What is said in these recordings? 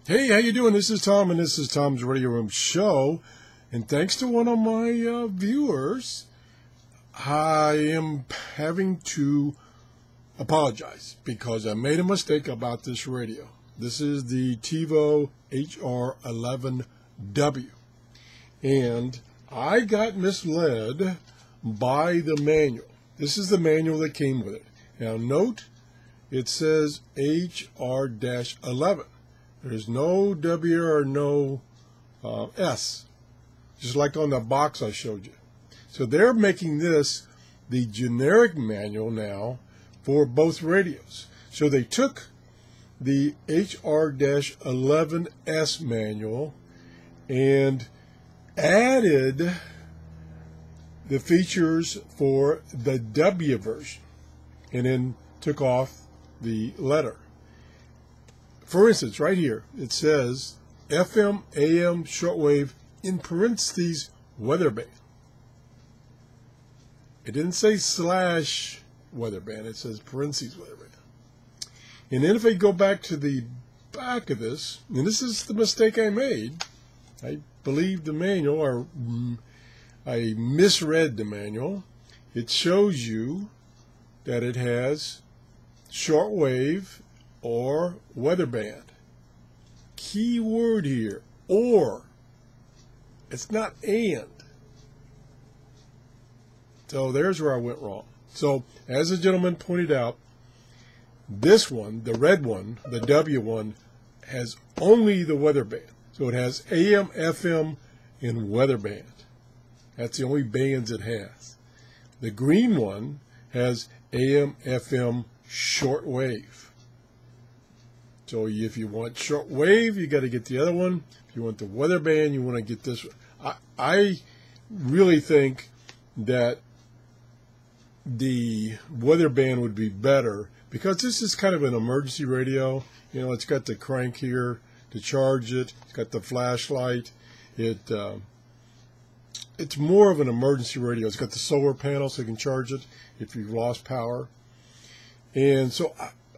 Hey, how you doing? This is Tom, and this is Tom's Radio Room Show. And thanks to one of my viewers, I am having to apologize because I made a mistake about this radio. This is the TiVo HR-11W. And I got misled by the manual. This is the manual that came with it. Now note, it says HR-11. There's no W or no S, just like on the box I showed you. So they're making this the generic manual now for both radios. So they took the HR-11S manual and added the features for the W version and then took off the letter. For instance, right here, it says FM, AM, shortwave, in parentheses, weather band. It didn't say slash weather band, it says parentheses weather band. And then if I go back to the back of this, and this is the mistake I made, I believe the manual, or I misread the manual. It shows you that it has shortwave or weather band. Key word here, or. It's not and. So there's where I went wrong. So as the gentleman pointed out, this one, the red one, the W one, has only the weather band. So it has AM, FM, and weather band. That's the only bands it has. The green one has AM, FM, shortwave. So if you want shortwave, you got to get the other one. If you want the weather band, you want to get this one. I really think that the weather band would be better because this is kind of an emergency radio. You know, it's got the crank here to charge it. It's got the flashlight. It's more of an emergency radio. It's got the solar panel so you can charge it if you've lost power. And so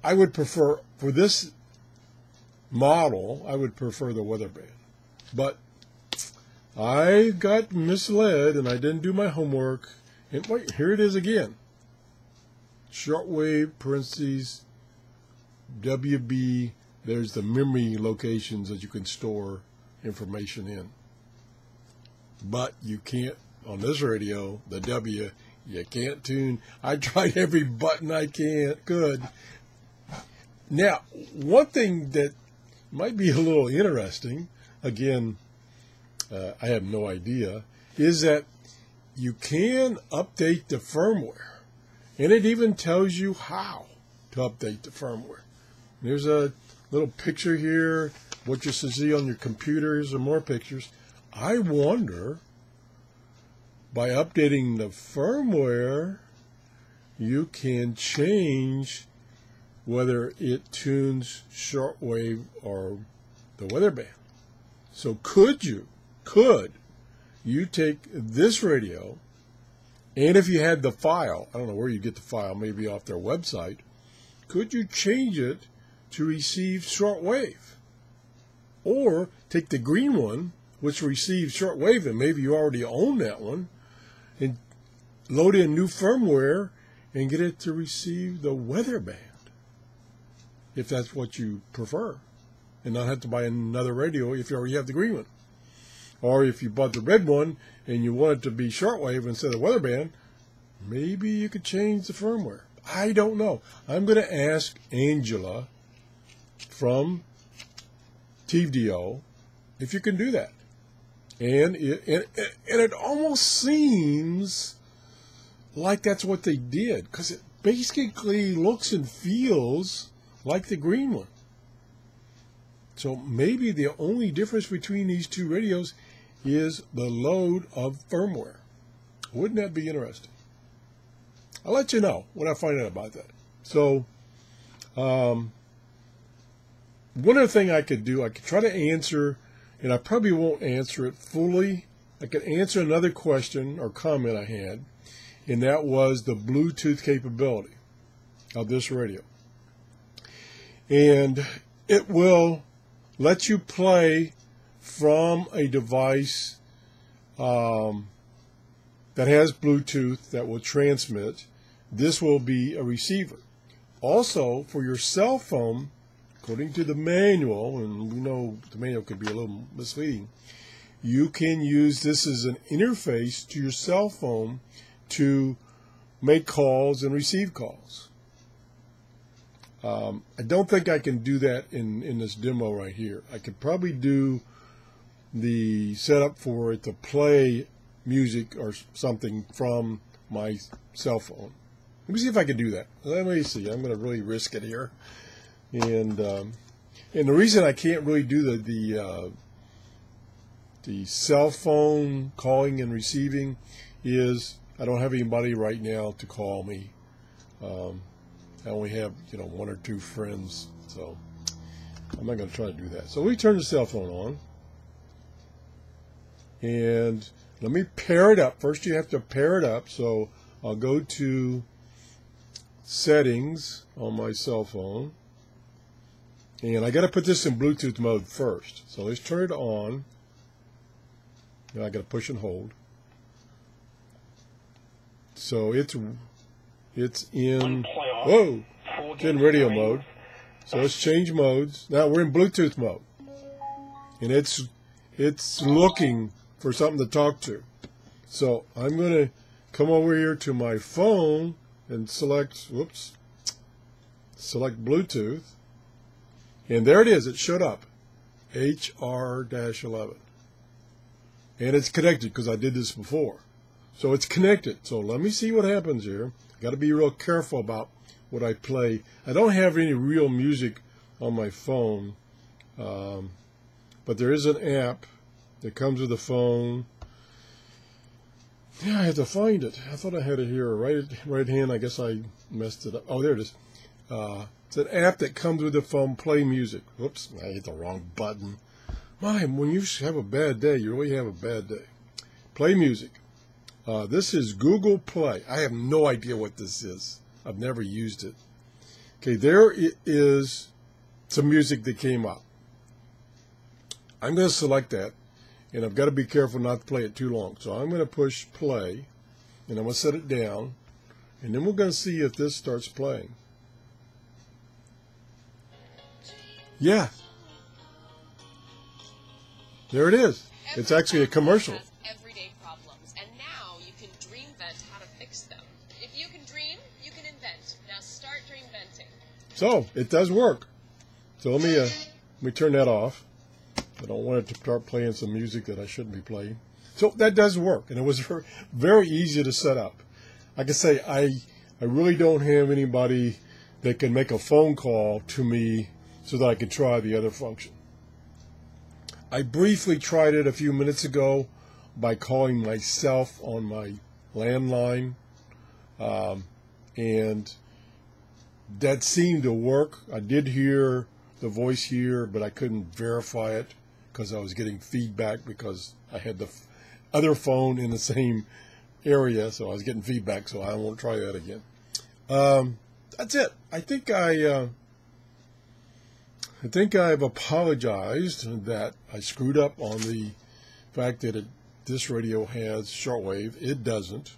I would prefer, for this model, I would prefer the weather band. But I got misled and I didn't do my homework. And wait, here it is again. Shortwave, parentheses, WB. There's the memory locations that you can store information in. But you can't, on this radio, the W, you can't tune. I tried every button I could. Now, one thing that might be a little interesting, again, I have no idea, is that you can update the firmware. And it even tells you how to update the firmware. There's a little picture here, what you should see on your computers, and more pictures. I wonder, by updating the firmware, you can change whether it tunes shortwave or the weather band. So could you take this radio, and if you had the file, I don't know where you get the file, maybe off their website, could you change it to receive shortwave? Or take the green one, which receives shortwave, and maybe you already own that one, and load in new firmware and get it to receive the weather band, if that's what you prefer, and not have to buy another radio if you already have the green one. Or if you bought the red one and you want it to be shortwave instead of weather band, maybe you could change the firmware. I don't know. I'm going to ask Angela from TiVo if you can do that. And it almost seems like that's what they did, because it basically looks and feels like the green one. So maybe the only difference between these two radios is the load of firmware. Wouldn't that be interesting? I'll let you know when I find out about that. So one other thing I could do, I could try to answer, and I probably won't answer it fully. I could answer another question or comment I had, and that was the Bluetooth capability of this radio. And it will lets you play from a device that has Bluetooth that will transmit. This will be a receiver. Also, for your cell phone, according to the manual, and we know the manual could be a little misleading, you can use this as an interface to your cell phone to make calls and receive calls. I don't think I can do that in this demo right here. I could probably do the setup for it to play music or something from my cell phone. Let me see if I can do that. Let me see. I'm going to really risk it here. And the reason I can't really do the cell phone calling and receiving is I don't have anybody right now to call me. I only have, one or two friends, so I'm not going to try to do that. So let me turn the cell phone on, and let me pair it up. First, you have to pair it up. So I'll go to Settings on my cell phone, and I got to put this in Bluetooth mode first. So let's turn it on. Now I got to push and hold. So it's in, whoa, it's in radio mode. So let's change modes. Now we're in Bluetooth mode, and it's looking for something to talk to. So I'm going to come over here to my phone and select Bluetooth, and there it is. It showed up, HR-11, and it's connected because I did this before. So it's connected. So let me see what happens here. Got to be real careful about what I play. I don't have any real music on my phone, but there is an app that comes with the phone. Yeah, I have to find it. I thought I had it here. Right hand. I guess I messed it up. Oh, there it is. It's an app that comes with the phone. Play music. Whoops, I hit the wrong button. When you have a bad day, you really have a bad day. Play music. This is Google Play. I have no idea what this is. I've never used it. Okay, there it is, some music that came up. I'm going to select that, and I've got to be careful not to play it too long. So I'm going to push play, and I'm going to set it down, and then we're going to see if this starts playing. Yeah. There it is. It's actually a commercial. Everyday problems, and now you can dream vent how to fix them. If you can dream, you can invent. Now start dream venting. So it does work. So let me turn that off. I don't want it to start playing some music that I shouldn't be playing. So that does work, and it was very easy to set up. Like I say, I really don't have anybody that can make a phone call to me so that I can try the other function. I briefly tried it a few minutes ago by calling myself on my landline, and that seemed to work. I did hear the voice here, but I couldn't verify it because I was getting feedback because I had the other phone in the same area, so I was getting feedback, so I won't try that again. That's it. I think I've apologized that I screwed up on the fact that this radio has shortwave. It doesn't.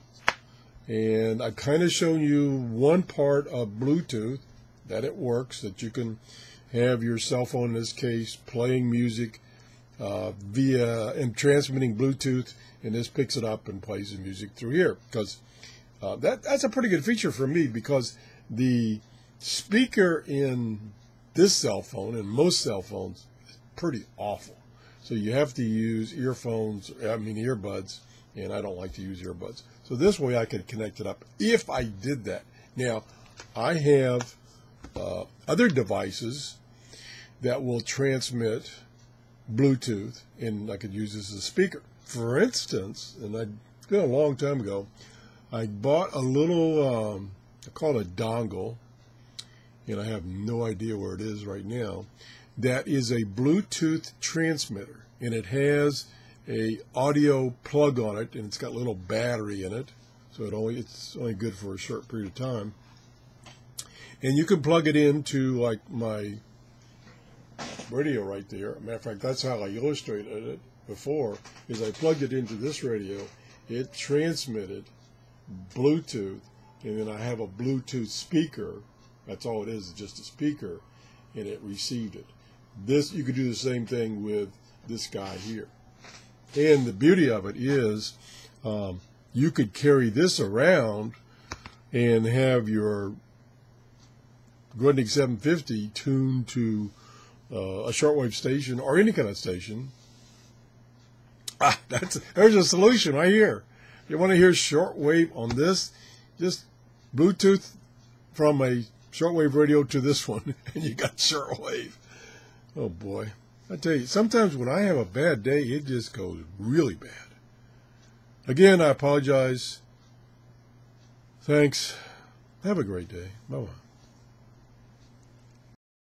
And I've kind of shown you one part of Bluetooth, that it works, that you can have your cell phone, in this case, playing music and transmitting Bluetooth, and this picks it up and plays the music through here. Because that's a pretty good feature for me, because the speaker in this cell phone and most cell phones is pretty awful. So you have to use earbuds, and I don't like to use earbuds. So this way I could connect it up if I did that. Now, I have other devices that will transmit Bluetooth, and I could use this as a speaker. For instance, and it's been a long time ago, I bought a little, I call it a dongle, and I have no idea where it is right now, that is a Bluetooth transmitter, and it has a audio plug on it, and it's got a little battery in it, so it's only good for a short period of time. And you can plug it into like my radio right there. Matter of fact, that's how I illustrated it before, is I plugged it into this radio. It transmitted Bluetooth, and then I have a Bluetooth speaker. That's all it is just a speaker, and it received it. This, you could do the same thing with this guy here. And the beauty of it is you could carry this around and have your Grundig 750 tuned to a shortwave station or any kind of station. There's a solution right here. You want to hear shortwave on this, just Bluetooth from a shortwave radio to this one, and you got shortwave. Oh boy. I tell you, sometimes when I have a bad day, it just goes really bad. Again, I apologize. Thanks. Have a great day. Bye-bye.